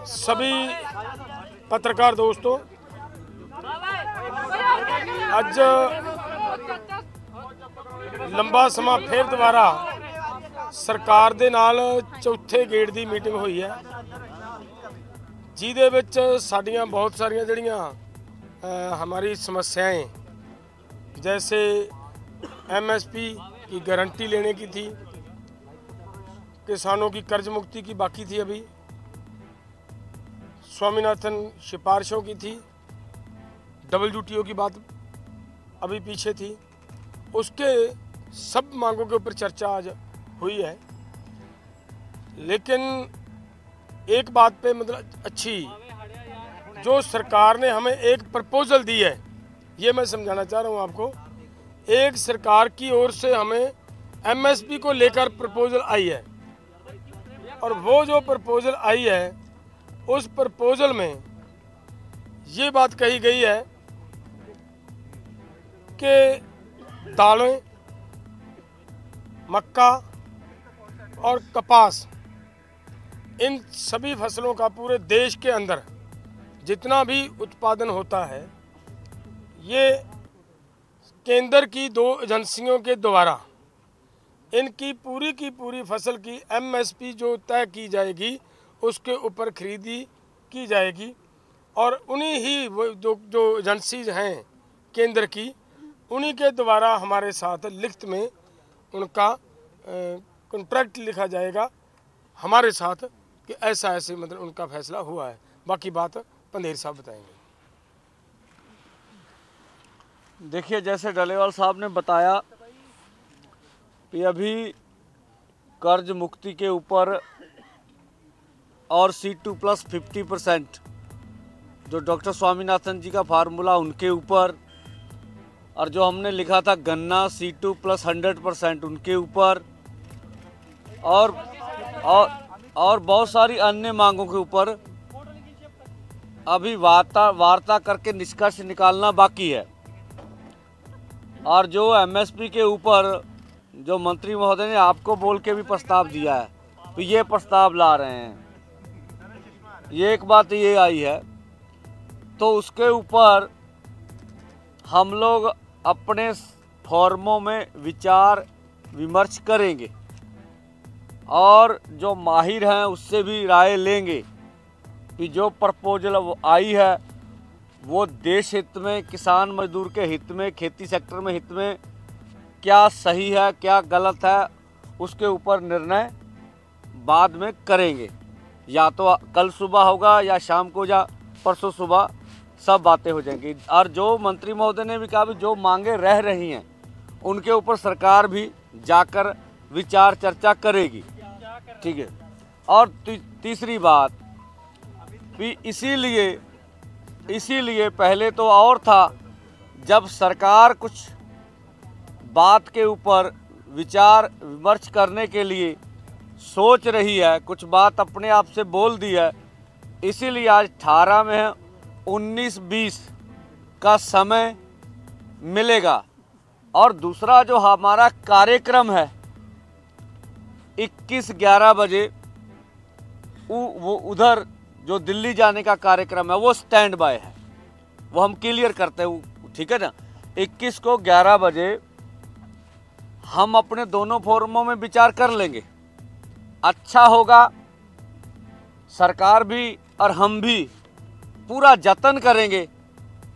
सभी पत्रकार दोस्तों, ਅੱਜ ਲੰਬਾ ਸਮਾਂ ਫਿਰ ਦੁਬਾਰਾ ਸਰਕਾਰ ਦੇ ਨਾਲ ਚੌਥੇ ਗੇੜ ਦੀ ਮੀਟਿੰਗ ਹੋਈ ਹੈ, ਜਿਹਦੇ ਵਿੱਚ ਸਾਡੀਆਂ बहुत ਸਾਰੀਆਂ ਜਿਹੜੀਆਂ हमारी समस्याएं, जैसे MSP की गारंटी लेने की थी, किसानों की कर्ज मुक्ति की बाकी थी, अभी स्वामीनाथन सिफारिशों की थी, WTO की बात अभी पीछे थी, उसके सब मांगों के ऊपर चर्चा आज हुई है। लेकिन एक बात पे मतलब अच्छी, जो सरकार ने हमें एक प्रपोजल दी है, ये मैं समझाना चाह रहा हूँ आपको। एक सरकार की ओर से हमें MSP को लेकर प्रपोजल आई है, और वो जो प्रपोजल आई है उस प्रपोजल में ये बात कही गई है कि दालें, मक्का और कपास, इन सभी फसलों का पूरे देश के अंदर जितना भी उत्पादन होता है, ये केंद्र की 2 एजेंसियों के द्वारा इनकी पूरी की पूरी फसल की MSP जो तय की जाएगी उसके ऊपर खरीदी की जाएगी, और उन्हीं ही वो जो एजेंसीज हैं केंद्र की, उन्हीं के द्वारा हमारे साथ लिखित में उनका कॉन्ट्रैक्ट लिखा जाएगा हमारे साथ कि ऐसा ऐसे मतलब उनका फैसला हुआ है। बाकी बात पंधेर साहब बताएंगे। देखिए, जैसे डलेवाल साहब ने बताया कि अभी कर्ज मुक्ति के ऊपर और C2+ 50%, जो डॉक्टर स्वामीनाथन जी का फार्मूला उनके ऊपर, और जो हमने लिखा था गन्ना C2+ 100% उनके ऊपर, और बहुत सारी अन्य मांगों के ऊपर अभी वार्ता करके निष्कर्ष निकालना बाकी है। और जो MSP के ऊपर जो मंत्री महोदय ने आपको बोल के भी प्रस्ताव दिया है, तो ये प्रस्ताव ला रहे हैं, ये एक बात ये आई है, तो उसके ऊपर हम लोग अपने फॉर्मों में विचार विमर्श करेंगे और जो माहिर हैं उससे भी राय लेंगे कि जो प्रपोजल आई है वो देश हित में, किसान मजदूर के हित में, खेती सेक्टर में हित में क्या सही है क्या गलत है, उसके ऊपर निर्णय बाद में करेंगे। या तो कल सुबह होगा या शाम को या परसों सुबह सब बातें हो जाएंगी। और जो मंत्री महोदय ने भी कहा भी जो मांगे रह रही हैं उनके ऊपर सरकार भी जाकर विचार चर्चा करेगी, ठीक है। और तीसरी बात भी इसीलिए पहले तो और था, जब सरकार कुछ बात के ऊपर विचार विमर्श करने के लिए सोच रही है, कुछ बात अपने आप से बोल दी है, इसीलिए आज 18 में है, 19-20 का समय मिलेगा। और दूसरा जो हमारा कार्यक्रम है 21-11 बजे, वो उधर जो दिल्ली जाने का कार्यक्रम है वो स्टैंड बाय है, वो हम क्लियर करते हैं, ठीक है ना। 21 को 11 बजे हम अपने दोनों फोरमों में विचार कर लेंगे। अच्छा होगा, सरकार भी और हम भी पूरा जतन करेंगे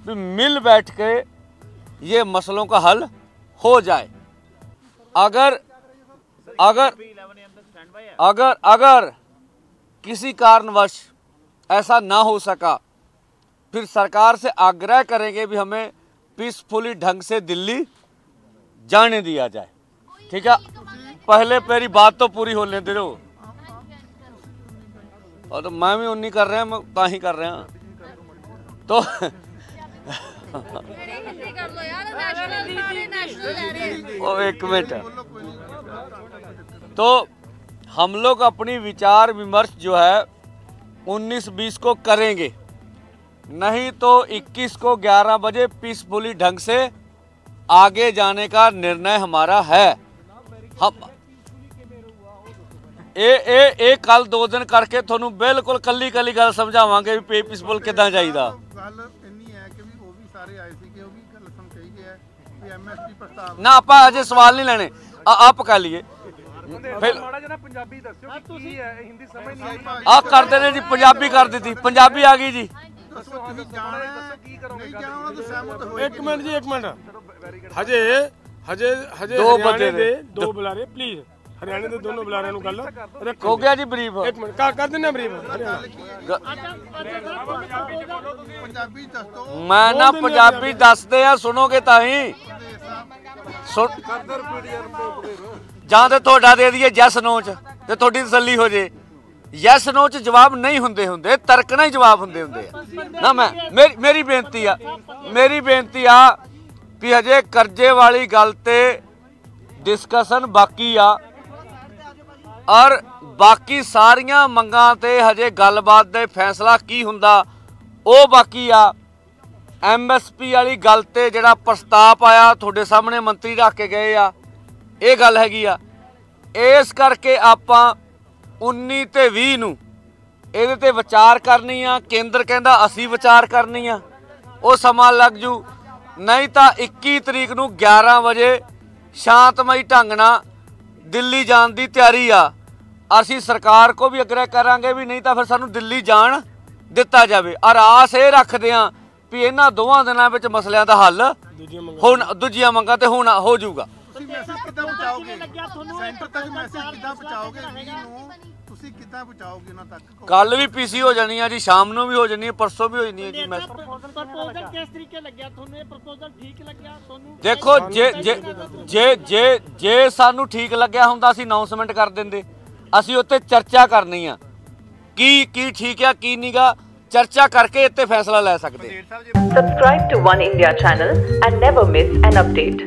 कि मिल बैठ के ये मसलों का हल हो जाए। अगर किसी कारणवश ऐसा ना हो सका, फिर सरकार से आग्रह करेंगे भी हमें पीसफुली ढंग से दिल्ली जाने दिया जाए, ठीक है। पहले मेरी बात तो पूरी होने दे दो, और तो मैं भी उन्हीं कर रहे हैं, मैं ही कर रहे हैं, तो वो एक मिनट। तो हम लोग अपनी विचार विमर्श जो है 19-20 को करेंगे, नहीं तो 21 को 11 बजे पीसफुली ढंग से आगे जाने का निर्णय हमारा है। हम ਇਹ ਕੱਲ 2 ਦਿਨ ਕਰਕੇ ਤੁਹਾਨੂੰ ਬਿਲਕੁਲ ਕੱਲੀ ਗੱਲ ਸਮਝਾਵਾਂਗੇ ਵੀ ਪੀਸਫੁਲ ਕਿੱਦਾਂ ਜਾਈਦਾ। ਗੱਲ ਇੰਨੀ ਹੈ ਕਿ ਵੀ ਉਹ ਵੀ ਸਾਰੇ ਆਏ ਸੀ ਕਿ ਉਹ ਵੀ ਗੱਲ ਸੁਣ ਕਹੀ ਗਿਆ ਵੀ ਐਮਐਸਪੀ ਪ੍ਰਸਤਾਵ ਨਾ ਆਪਾਂ ਅਜੇ ਸਵਾਲ ਨਹੀਂ ਲੈਣੇ, ਆਪ ਕਰ ਲਈਏ ਫਿਰ। ਮਾੜਾ ਜਿਹਾ ਪੰਜਾਬੀ ਦੱਸਿਓ ਕਿ ਕੀ ਹੈ, ਹਿੰਦੀ ਸਮਝ ਨਹੀਂ ਆਈ। ਆ ਕਰਦੇ ਨੇ ਜੀ, ਪੰਜਾਬੀ ਕਰ ਦਿੱਤੀ, ਪੰਜਾਬੀ ਆ ਗਈ ਜੀ। ਦੱਸੋ ਤੁਸੀਂ ਜਾਣਾ ਕੀ ਕਰੋਗੇ? ਨਹੀਂ ਜਾਣਾ ਤਾਂ ਸਹਿਮਤ ਹੋਏ। एक मिनट जी, एक मिनट। हजे हजे हजे दो हरियाणे बजे दे दो बुलारे प्लीज, हरियाणे दे दोनों बुलारे नु गल रखो। ਹੋ ਗਿਆ ਜੀ ਬਰੀਫ। एक मिनट कर देने ब्रीफ हरियाणा। ਪੰਜਾਬੀ ਦੱਸ ਦੋ। ਮੈਂ ਨਾ ਪੰਜਾਬੀ ਦੱਸਦੇ ਆ, ਸੁਣੋਗੇ ਤਾਂ ਹੀ। ਜਾਂ ਤੇ ਤੁਹਾਡਾ ਦੇ ਦਈਏ ਯੈਸ ਨੋ ਚ ਤੇ ਤੁਹਾਡੀ ਤਸੱਲੀ ਹੋ ਜੇ। ਯੈਸ ਨੋ ਚ ਜਵਾਬ ਨਹੀਂ ਹੁੰਦੇ, ਤਰਕਣਾ ਹੀ ਜਵਾਬ ਹੁੰਦੇ ਆ ਨਾ। ਮੇਰੀ ਬੇਨਤੀ ਆ ਵੀ ਹਜੇ ਕਰਜ਼ੇ ਵਾਲੀ ਗੱਲ ਤੇ ਡਿਸਕਸ਼ਨ ਬਾਕੀ ਆ, ਔਰ ਬਾਕੀ ਸਾਰੀਆਂ ਮੰਗਾਂ ਤੇ ਹਜੇ ਗੱਲਬਾਤ ਦੇ ਫੈਸਲਾ ਕੀ ਹੁੰਦਾ ਉਹ ਬਾਕੀ ਆ। ਐਮਐਸਪੀ ਵਾਲੀ ਗੱਲ ਤੇ ਜਿਹੜਾ ਪ੍ਰਸਤਾਵ ਆਇਆ ਤੁਹਾਡੇ ਸਾਹਮਣੇ ਮੰਤਰੀ ਰੱਖ ਕੇ ਗਏ ਆ, ਇਹ ਗੱਲ ਹੈਗੀ ਆ। ਇਸ ਕਰਕੇ ਆਪਾਂ 19 ਤੇ 20 ਨੂੰ ਇਹਦੇ ਤੇ ਵਿਚਾਰ ਕਰਨੀ ਆ। ਕੇਂਦਰ ਕਹਿੰਦਾ ਅਸੀਂ ਵਿਚਾਰ ਕਰਨੀ ਆ, ਉਹ ਸਮਾਂ ਲੱਗ ਜੂ। ਨਹੀਂ ਤਾਂ 21 ਤਰੀਕ ਨੂੰ 11 ਵਜੇ ਸ਼ਾਂਤਮਈ ਢੰਗ ਨਾਲ ਦਿੱਲੀ ਜਾਣ ਦੀ ਤਿਆਰੀ ਆ। ਅਸੀਂ ਸਰਕਾਰ ਕੋ ਵੀ ਅਗਰੇ ਕਰਾਂਗੇ ਵੀ ਨਹੀਂ ਤਾਂ ਫਿਰ ਸਾਨੂੰ ਦਿੱਲੀ ਜਾਣ ਦਿੱਤਾ ਜਾਵੇ। ਔਰ ਆਸ ਇਹ ਰੱਖਦੇ ਆ ਵੀ ਇਹਨਾਂ ਦੋਵਾਂ ਦਿਨਾਂ ਵਿੱਚ ਮਸਲਿਆਂ ਦਾ ਹੱਲ ਹੁਣ ਦੂਜੀਆਂ ਮੰਗਾਂ ਤੇ ਹੁਣ ਹੋ ਜਾਊਗਾ। ਤੁਸੀਂ ਮੈਸੇਜ ਕਿੱਦਾਂ ਪਹੁੰਚਾਓਗੇ ਸੈਂਟਰ ਤੱਕ? ਮੈਸੇਜ ਕਿੱਦਾਂ ਪਹੁੰਚਾਓਗੇ ਨੂੰ? ਤੁਸੀਂ ਕਿੱਦਾਂ ਪਹੁੰਚਾਓਗੇ ਉਹਨਾਂ ਤੱਕ? ਕੱਲ ਵੀ ਪੀਸੀ ਹੋ ਜਾਣੀ ਆ ਜੀ, ਸ਼ਾਮ ਨੂੰ ਵੀ ਹੋ ਜਾਣੀ ਹੈ, ਪਰਸੋਂ ਵੀ ਹੋ ਜਾਣੀ ਹੈ ਜੀ। ਮੈਂ ਪ੍ਰਪੋਜ਼ਲ ਕਿਸ ਤਰੀਕੇ ਲੱਗਿਆ ਤੁਹਾਨੂੰ? ਇਹ ਪ੍ਰਪੋਜ਼ਲ ਠੀਕ ਲੱਗਿਆ ਤੁਹਾਨੂੰ? ਦੇਖੋ ਜੇ ਸਾਨੂੰ ਠੀਕ ਲੱਗਿਆ ਹੁੰਦਾ ਅਸੀਂ ਅਨਾਉਂਸਮੈਂਟ ਕਰ ਦਿੰਦੇ। ਅਸੀਂ ਉੱਤੇ ਚਰਚਾ ਕਰਨੀ ਆ ਕੀ ਠੀਕ ਆ ਕੀ ਨਹੀਂਗਾ, ਚਰਚਾ ਕਰਕੇ ਇੱਥੇ ਫੈਸਲਾ ਲੈ ਸਕਦੇ। Subscribe to One India channel and never miss an update.